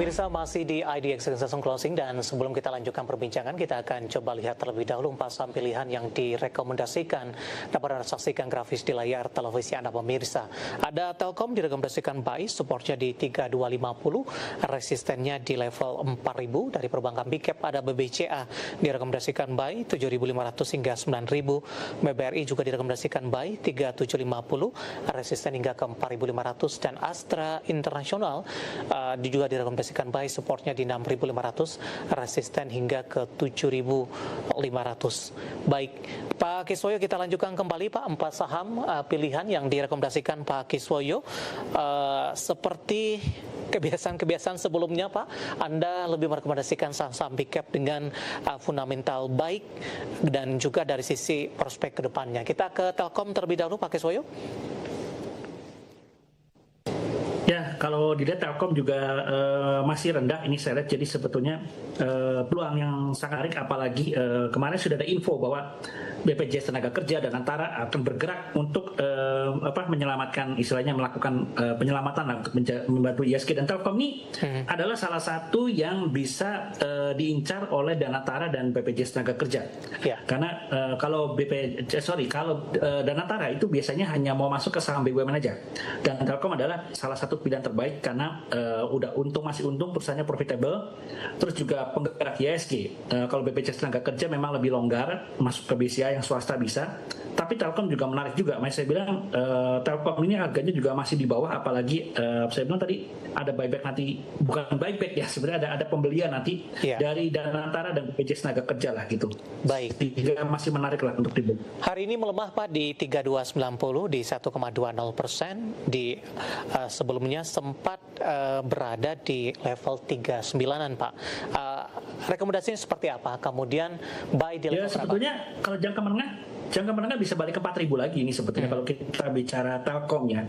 Pemirsa masih di IDX Session Closing dan sebelum kita lanjutkan perbincangan kita akan coba lihat terlebih dahulu 4 saham pilihan yang direkomendasikan. Dapat Anda saksikan grafis di layar televisi Anda pemirsa. Ada Telkom direkomendasikan buy, supportnya di 3250, resistennya di level 4000. Dari perbankan big cap ada BBCA direkomendasikan buy 7500 hingga 9000. BBRI juga direkomendasikan buy 3750, resisten hingga ke 4500 dan Astra Internasional juga direkomendasikan buy, supportnya di 6.500, resisten hingga ke 7.500. Baik, Pak Kiswoyo, kita lanjutkan kembali Pak, 4 saham pilihan yang direkomendasikan Pak Kiswoyo. Seperti kebiasaan sebelumnya Pak, Anda lebih merekomendasikan saham-saham big cap dengan fundamental baik dan juga dari sisi prospek ke depannya. Kita ke Telkom terlebih dahulu Pak Kiswoyo. Ya, kalau dilihat Telkom juga masih rendah ini saya lihat, jadi sebetulnya peluang yang sangat menarik, apalagi kemarin sudah ada info bahwa BPJS Tenaga Kerja dan Antara akan bergerak untuk menyelamatkan, istilahnya melakukan penyelamatan untuk membantu ISG, dan Telkom ini adalah salah satu yang bisa diincar oleh Danantara dan BPJS Tenaga Kerja. Ya. Karena kalau Danantara itu biasanya hanya mau masuk ke saham BUMN aja, dan Telkom adalah salah satu pilihan terbaik karena udah masih untung, perusahaannya profitable, terus juga penggerak ISG. Kalau BPJS Tenaga Kerja memang lebih longgar, masuk ke BCA yang swasta bisa, tapi Telkom juga menarik juga. Mas saya bilang Telkom ini harganya juga masih di bawah, apalagi saya bilang tadi ada buyback nanti, bukan buyback ya, sebenarnya ada pembelian nanti dari Danantara dan BPJS Tenaga Kerja lah gitu. Baik. Juga masih menarik lah untuk dibeli. Hari ini melemah Pak di 3290 di 1,20%. Di sebelumnya sempat berada di level 39-an Pak. Rekomendasinya seperti apa? Kemudian buy di level berapa? Sebetulnya kalau jangka menengah bisa balik ke 4.000 lagi ini sebetulnya kalau kita bicara Telkom ya.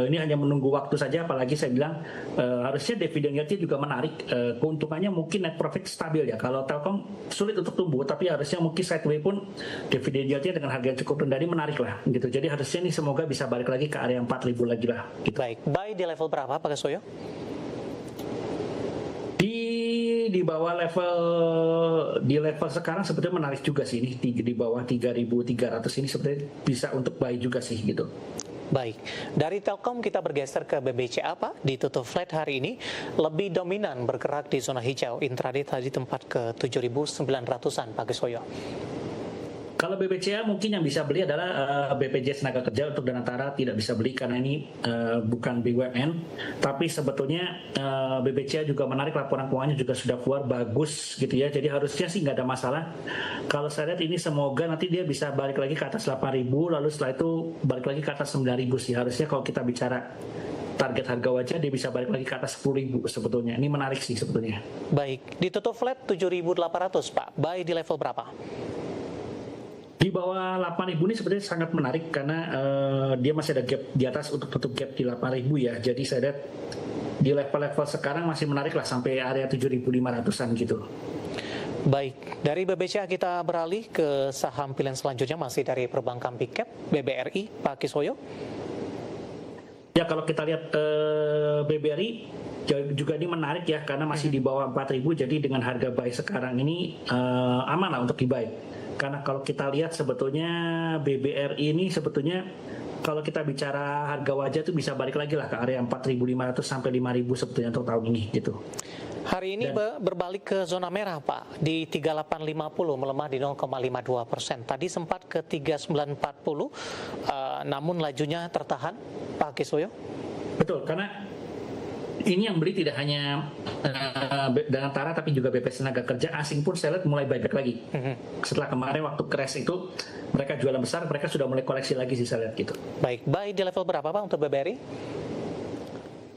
Ini hanya menunggu waktu saja, apalagi saya bilang harusnya dividen yieldnya juga menarik. Keuntungannya mungkin net profit stabil ya. Kalau Telkom sulit untuk tumbuh, tapi harusnya mungkin sideway pun dividen yieldnya dengan harga yang cukup rendah ini menarik lah gitu. Jadi harusnya ini semoga bisa balik lagi ke area 4.000 lagi lah gitu. Baik, buy di level berapa Pak Kiswoyo? Di bawah level sekarang sebetulnya menarik juga sih, ini di bawah 3.300 ini sebetulnya bisa untuk buy juga sih gitu. Baik, dari Telkom kita bergeser ke BBCA Pak. Ditutup flat hari ini, lebih dominan bergerak di zona hijau. Intraday tadi tempat ke 7.900-an Pak Kiswoyo. Kalau BBCA mungkin yang bisa beli adalah BPJS Tenaga Kerja. Untuk Danantara tidak bisa beli karena ini bukan BUMN. Tapi sebetulnya BBCA juga menarik, laporan keuangannya juga sudah keluar bagus gitu ya. Jadi harusnya sih nggak ada masalah. Kalau saya lihat ini semoga nanti dia bisa balik lagi ke atas 8.000, lalu setelah itu balik lagi ke atas 9.000 sih. Harusnya kalau kita bicara target harga wajah dia bisa balik lagi ke atas 10.000 sebetulnya. Ini menarik sih sebetulnya. Baik, ditutup flat 7.800 Pak. Buy di level berapa? Di bawah 8.000 ini sebenarnya sangat menarik karena dia masih ada gap di atas untuk tutup gap di 8.000 ya. Jadi saya lihat di level-level sekarang masih menarik lah sampai area 7.500-an gitu. Baik, dari BBCA kita beralih ke saham pilihan selanjutnya masih dari perbankan big cap, BBRI, Pak Kiswoyo. Ya, kalau kita lihat BBRI juga ini menarik ya karena masih di bawah 4.000, jadi dengan harga buy sekarang ini aman lah untuk di buy. Karena kalau kita lihat sebetulnya BBRI ini sebetulnya kalau kita bicara harga wajah itu bisa balik lagi lah ke area 4.500 sampai 5.000 sebetulnya untuk tahun ini gitu. Hari ini berbalik ke zona merah Pak, di 3850 melemah di 0,52%. Tadi sempat ke 3940, namun lajunya tertahan Pak Kiswoyo. Betul, karena ini yang beli tidak hanya Danantara tapi juga BPJS Tenaga Kerja. Asing pun saya lihat mulai buyback lagi. Setelah kemarin waktu crash itu mereka jualan besar, mereka sudah mulai koleksi lagi sih saya lihat gitu. Baik, buy di level berapa Pak untuk BBRI?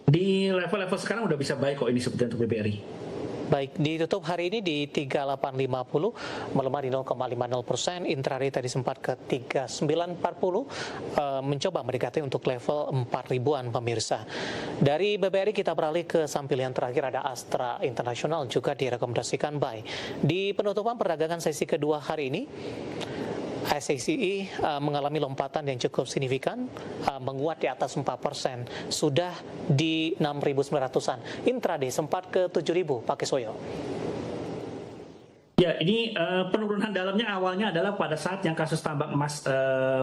Di level-level sekarang udah bisa buy kok ini sebetulnya untuk BBRI. Baik, ditutup hari ini di 3850, melemah di 0,50%. Intraday tadi sempat ke 3940, mencoba mendekati untuk level 4.000-an pemirsa. Dari BBRI kita beralih ke saham pilihan terakhir, ada Astra Internasional juga direkomendasikan buy. Di penutupan perdagangan sesi kedua hari ini, SACE mengalami lompatan yang cukup signifikan, menguat di atas 4%, sudah di 6.900-an. Intraday sempat ke 7.000, Pak Kiswoyo. Ya, ini penurunan dalamnya awalnya adalah pada saat yang kasus tambang emas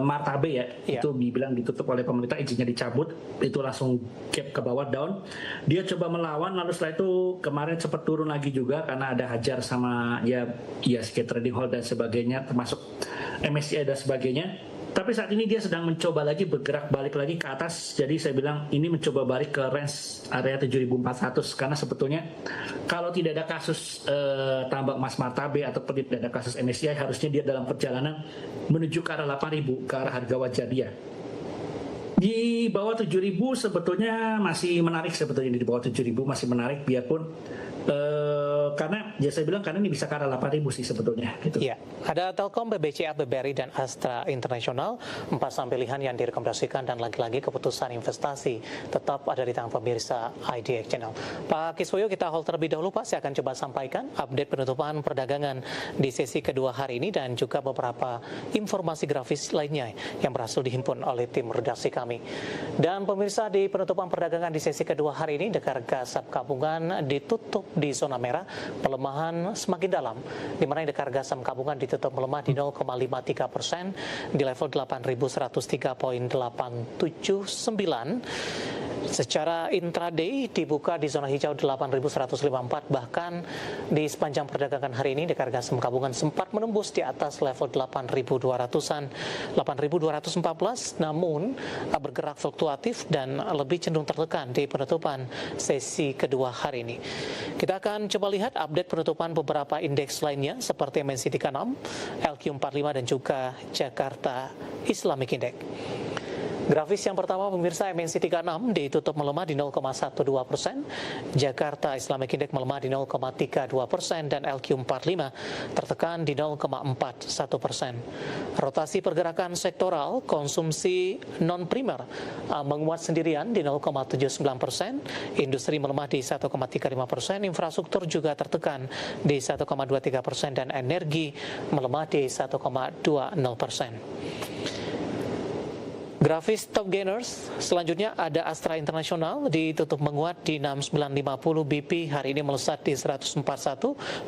Martabe ya, itu dibilang ditutup oleh pemerintah, izinnya dicabut, itu langsung gap ke bawah down. Dia coba melawan, lalu setelah itu kemarin sempat turun lagi juga karena ada hajar sama ya trading hold dan sebagainya, termasuk MSCI dan sebagainya. Tapi saat ini dia sedang mencoba lagi bergerak balik lagi ke atas. Jadi saya bilang ini mencoba balik ke range area 7.400 karena sebetulnya kalau tidak ada kasus tambang emas Martabe ataupun tidak ada kasus MSCI, harusnya dia dalam perjalanan menuju ke arah 8.000, ke arah harga wajar dia. Di bawah 7.000 sebetulnya masih menarik, sebetulnya di bawah 7.000 masih menarik, biarpun karena ya saya bilang karena ini bisa ke arah 8.000 sih sebetulnya gitu. Iya, ada Telkom, BBCA, BBRI dan Astra International, 4 saham pilihan yang direkomendasikan, dan lagi-lagi keputusan investasi tetap ada di tangan pemirsa IDX Channel. Pak Kiswoyo, kita hold terlebih dahulu Pak, saya akan coba sampaikan update penutupan perdagangan di sesi kedua hari ini dan juga beberapa informasi grafis lainnya yang berhasil dihimpun oleh tim redaksi kami. Dan pemirsa, di penutupan perdagangan di sesi kedua hari ini, harga saham gabungan ditutup di zona merah, pelemahan semakin dalam, di mana harga saham gabungan ditutup melemah di 0,53% di level 8.103.879. Secara intraday dibuka di zona hijau 8.154, bahkan di sepanjang perdagangan hari ini harga saham gabungan sempat menembus di atas level 8.200-an, 8.214, namun bergerak fluktuatif dan lebih cenderung tertekan di penutupan sesi kedua hari ini. Kita akan coba lihat update penutupan beberapa indeks lainnya seperti MNC 36, LQ45 dan juga Jakarta Islamic Index. Grafis yang pertama pemirsa, MNC 36 ditutup melemah di 0,12%, Jakarta Islamic Index melemah di 0,32% dan LQ45 tertekan di 0,41%. Rotasi pergerakan sektoral, konsumsi non-primer menguat sendirian di 0,79%, industri melemah di 1,35%, infrastruktur juga tertekan di 1,23% dan energi melemah di 1,20%. Grafis top gainers, selanjutnya ada Astra International ditutup menguat di 6950 BP, hari ini melesat di 141,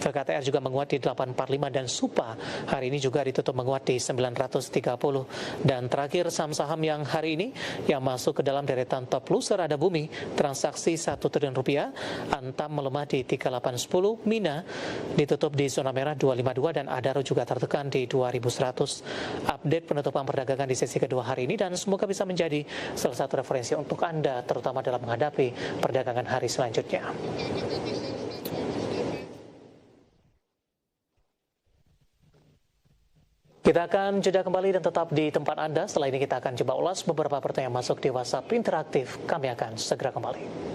VKTR juga menguat di 845 dan Supa hari ini juga ditutup menguat di 930. Dan terakhir saham-saham yang hari ini yang masuk ke dalam deretan top loser ada Bumi, transaksi 1 triliun rupiah, Antam melemah di 3810, Mina ditutup di zona merah 252 dan Adaro juga tertekan di 2100. Update penutupan perdagangan di sesi kedua hari ini dan semoga bisa menjadi salah satu referensi untuk Anda, terutama dalam menghadapi perdagangan hari selanjutnya. Kita akan jeda kembali dan tetap di tempat Anda. Setelah ini kita akan coba ulas beberapa pertanyaan masuk di WhatsApp interaktif. Kami akan segera kembali.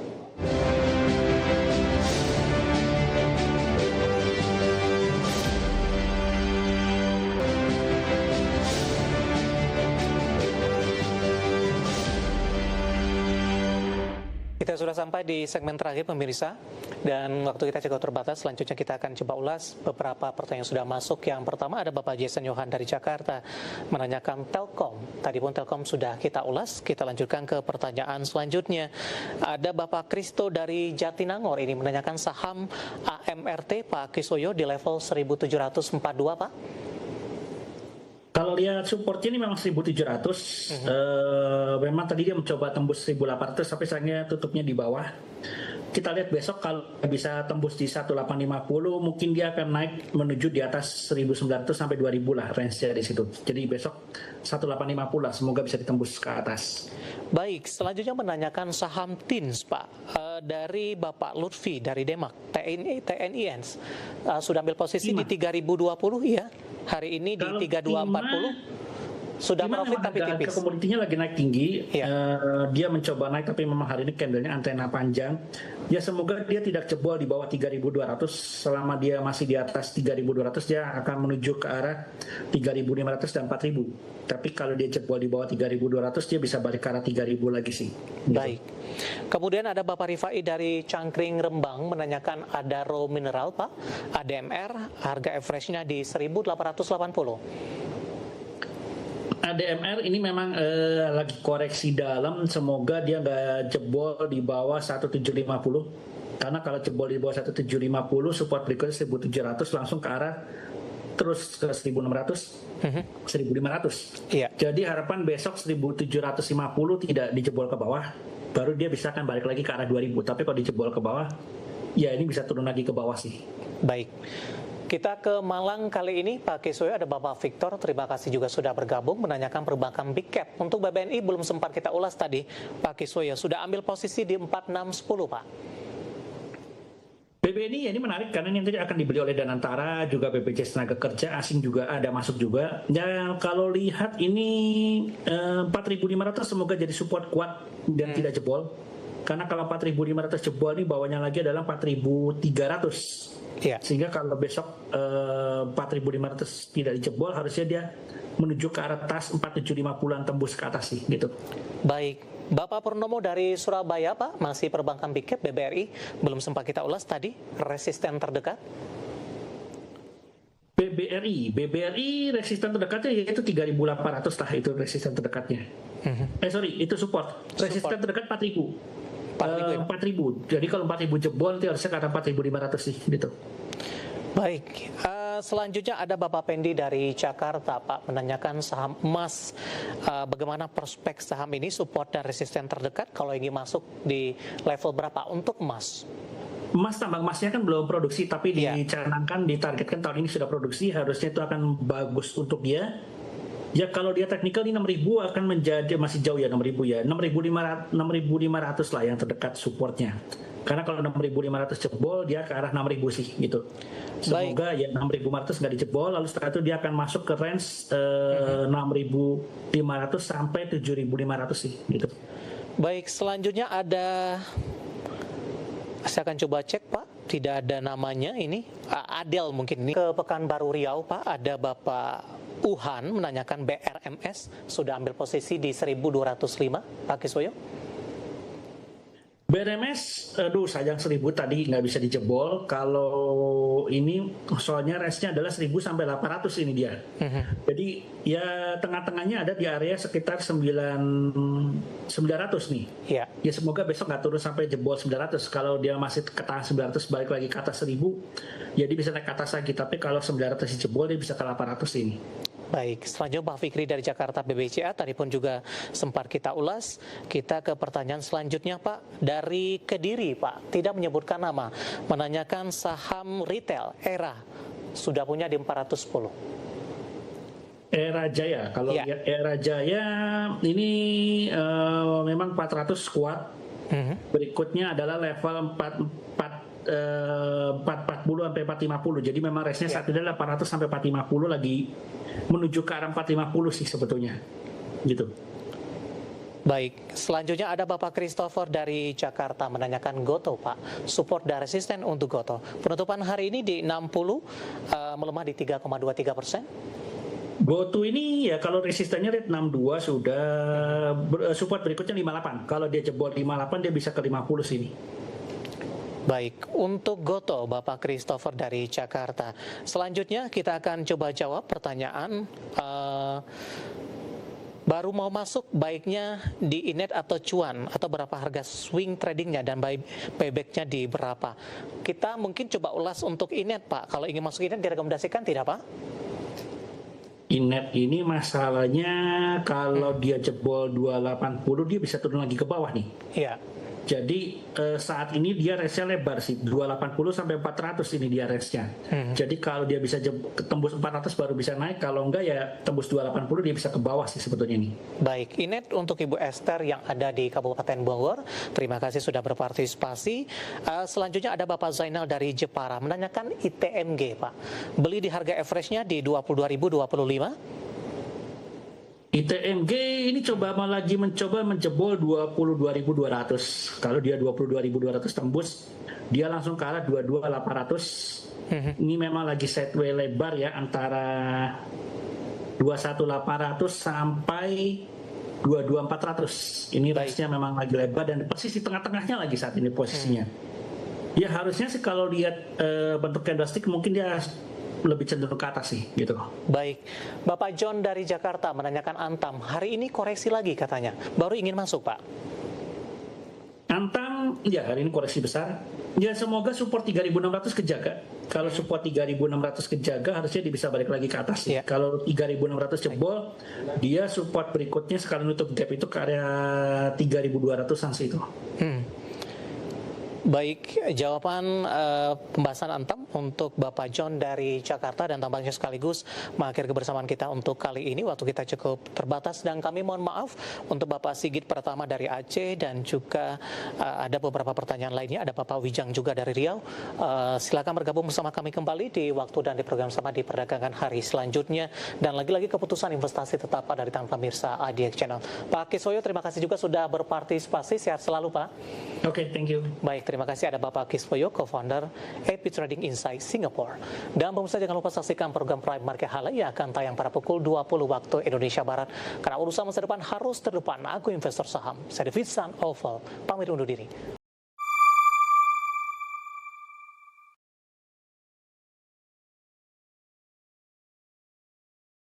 Kita sudah sampai di segmen terakhir pemirsa, dan waktu kita cukup terbatas. Selanjutnya kita akan coba ulas beberapa pertanyaan yang sudah masuk. Yang pertama ada Bapak Jason Yohan dari Jakarta menanyakan Telkom. Tadi pun Telkom sudah kita ulas. Kita lanjutkan ke pertanyaan selanjutnya. Ada Bapak Kristo dari Jatinangor ini menanyakan saham AMRT Pak Kiswoyo di level 1742 Pak. Kalau lihat supportnya ini memang 1700, memang tadi dia mencoba tembus 1800 tapi sayangnya tutupnya di bawah. Kita lihat besok kalau bisa tembus di 1850 mungkin dia akan naik menuju di atas 1900 sampai 2000 lah range-nya di situ. Jadi besok 1850 lah, semoga bisa ditembus ke atas. Baik, selanjutnya menanyakan saham TINS Pak, dari Bapak Lutfi dari Demak, TNINS, sudah ambil posisi di 3020 ya. Hari ini di 3240. Sudah profit tapi tipis. Komoditinya lagi naik tinggi. Dia mencoba naik tapi memang hari ini candlenya antena panjang. Ya semoga dia tidak jebol di bawah 3.200. Selama dia masih di atas 3.200 dia akan menuju ke arah 3.500 dan 4.000. Tapi kalau dia jebol di bawah 3.200 dia bisa balik ke arah 3.000 lagi sih. Baik. Kemudian ada Bapak Rifai dari Cangkring Rembang menanyakan Adaro Mineral Pak, ADMR, harga average-nya di 1.880. ADMR ini memang lagi koreksi dalam, semoga dia nggak jebol di bawah 1750. Karena kalau jebol di bawah 1750, support berikutnya 1700 langsung ke arah terus ke 1600, 1500. Iya. Jadi harapan besok 1750 tidak dijebol ke bawah, baru dia bisa akan balik lagi ke arah 2000. Tapi kalau dijebol ke bawah, ya ini bisa turun lagi ke bawah sih. Baik. Kita ke Malang kali ini, Pak Kiswoyo, ada Bapak Victor. Terima kasih juga sudah bergabung menanyakan perbankan Big Cap. Untuk BBNI belum sempat kita ulas tadi, Pak Kiswoyo sudah ambil posisi di 4610, Pak. BBNI ya ini menarik karena ini nanti akan dibeli oleh Danantara, juga BPJS Tenaga Kerja, asing juga ada masuk juga. Ya kalau lihat ini 4.500 semoga jadi support kuat dan tidak jebol. Karena kalau 4.500 jebol ini bawahnya lagi adalah 4.300. Iya. Sehingga kalau besok 4.500 tidak dijebol, harusnya dia menuju ke arah atas 4.750-an tembus ke atas sih gitu. Baik. Bapak Purnomo dari Surabaya, Pak, masih perbankan Big Cap BBRI, belum sempat kita ulas tadi, resisten terdekat. BBRI resisten terdekatnya yaitu 3.800 lah, itu resisten terdekatnya. Itu support. Resisten terdekat 4.000. 4.000. Jadi kalau 4.000 jebol itu harusnya ke arah 4.500 sih gitu. Baik, selanjutnya ada Bapak Pendi dari Jakarta, Pak, menanyakan saham emas. Bagaimana prospek saham ini, support dan resisten terdekat, kalau ingin masuk di level berapa untuk emas? Emas, tambang emasnya kan belum produksi, tapi dicanangkan, ditargetkan tahun ini sudah produksi, harusnya itu akan bagus untuk dia. Ya kalau dia teknikal ini 6.000 akan menjadi, masih jauh ya 6.000 ya, 6.500 lah yang terdekat supportnya. Karena kalau 6.500 jebol dia ke arah 6.000 sih gitu. Semoga ya 6.500 nggak dijebol, lalu setelah itu dia akan masuk ke range 6.500 sampai 7.500 sih gitu. Baik, selanjutnya ada, saya akan coba cek, Pak, tidak ada namanya ini, Adel mungkin ini. Ke Pekanbaru Riau, Pak, ada Bapak Uhan menanyakan BRMS sudah ambil posisi di 1.205, Pak Kiswoyo. BRMS, sayang 1.000 tadi nggak bisa dijebol. Kalau ini soalnya range-nya adalah 1.000 sampai 800 ini dia. Jadi ya tengah-tengahnya ada di area sekitar 900 nih. Ya. Ya semoga besok nggak turun sampai jebol 900. Kalau dia masih ke atas 900 balik lagi ke atas 1.000, ya dia bisa naik ke atas lagi. Tapi kalau 900 dijebol dia bisa ke 800 ini. Baik, selanjutnya Pak Fikri dari Jakarta BBCA, tadi pun juga sempat kita ulas. Kita ke pertanyaan selanjutnya, Pak, dari Kediri, Pak, tidak menyebutkan nama, menanyakan saham retail ERA, sudah punya di 410. Era Jaya, kalau lihat Era Jaya ini memang 400 kuat. Berikutnya adalah level 440 sampai 450. Jadi memang range-nya saat ini adalah 400 sampai 450, lagi menuju ke arah 450 sih sebetulnya. Gitu. Baik, selanjutnya ada Bapak Christopher dari Jakarta menanyakan Goto, Pak. Support dan resisten untuk Goto. Penutupan hari ini di 60, melemah di 3,23%. GoTo ini ya kalau resistennya rate 62 sudah, support berikutnya 58. Kalau dia jebol 58 dia bisa ke 50 sini. Baik, untuk Goto, Bapak Christopher dari Jakarta. Selanjutnya kita akan coba jawab pertanyaan, baru mau masuk baiknya di Inet atau Cuan, atau berapa harga swing tradingnya dan buybacknya di berapa. Kita mungkin coba ulas untuk Inet, Pak. Kalau ingin masuk Inet direkomendasikan tidak, Pak? Inet ini masalahnya kalau dia jebol 280 dia bisa turun lagi ke bawah nih. Iya. Jadi saat ini dia range-nya lebar sih, 280 sampai 400 ini dia range-nya. Jadi kalau dia bisa tembus 400 baru bisa naik, kalau enggak ya tembus 280 dia bisa ke bawah sih sebetulnya ini. Baik, Inet untuk Ibu Esther yang ada di Kabupaten Bogor, terima kasih sudah berpartisipasi. Selanjutnya ada Bapak Zainal dari Jepara menanyakan ITMG, Pak. Beli di harga average-nya di 22.025. ITMG ini mencoba menjebol 22.200. Kalau dia 22.200 tembus, dia langsung ke arah 22.800. Ini memang lagi sideway lebar ya, antara 21.800 sampai 22.400. Ini range-nya memang lagi lebar dan persis di tengah-tengahnya lagi saat ini posisinya. Ya harusnya sih kalau lihat bentuk candlestick mungkin dia lebih cenderung ke atas sih gitu. Baik, Bapak John dari Jakarta menanyakan Antam, hari ini koreksi lagi katanya, baru ingin masuk Pak. Antam, ya hari ini koreksi besar. Ya semoga support 3.600 kejaga. Kalau support 3.600 kejaga, harusnya dia bisa balik lagi ke atas. Iya. Kalau 3.600 jebol, dia support berikutnya sekali nutup gap itu ke area 3.200-an sih itu. Baik, jawaban pembahasan Antam untuk Bapak John dari Jakarta dan tampaknya sekaligus mengakhiri kebersamaan kita untuk kali ini. Waktu kita cukup terbatas dan kami mohon maaf untuk Bapak Sigit Pratama dari Aceh dan juga ada beberapa pertanyaan lainnya. Ada Bapak Wijang juga dari Riau. Silakan bergabung bersama kami kembali di waktu dan di program sama di perdagangan hari selanjutnya. Dan lagi-lagi keputusan investasi tetap ada di tangan pemirsa IDX Channel. Pak Kiswoyo, terima kasih juga sudah berpartisipasi. Sehat selalu Pak. Oke, thank you. Baik, terima kasih. Ada Bapak Kiswoyo, co-founder AP Trading Insight Singapore. Dan pemirsa jangan lupa saksikan program Prime Market Highlight yang akan tayang pada pukul 20 waktu Indonesia Barat. Karena urusan masa depan harus terdepan. Aku investor saham. Saya David San Oval, pamit undur diri.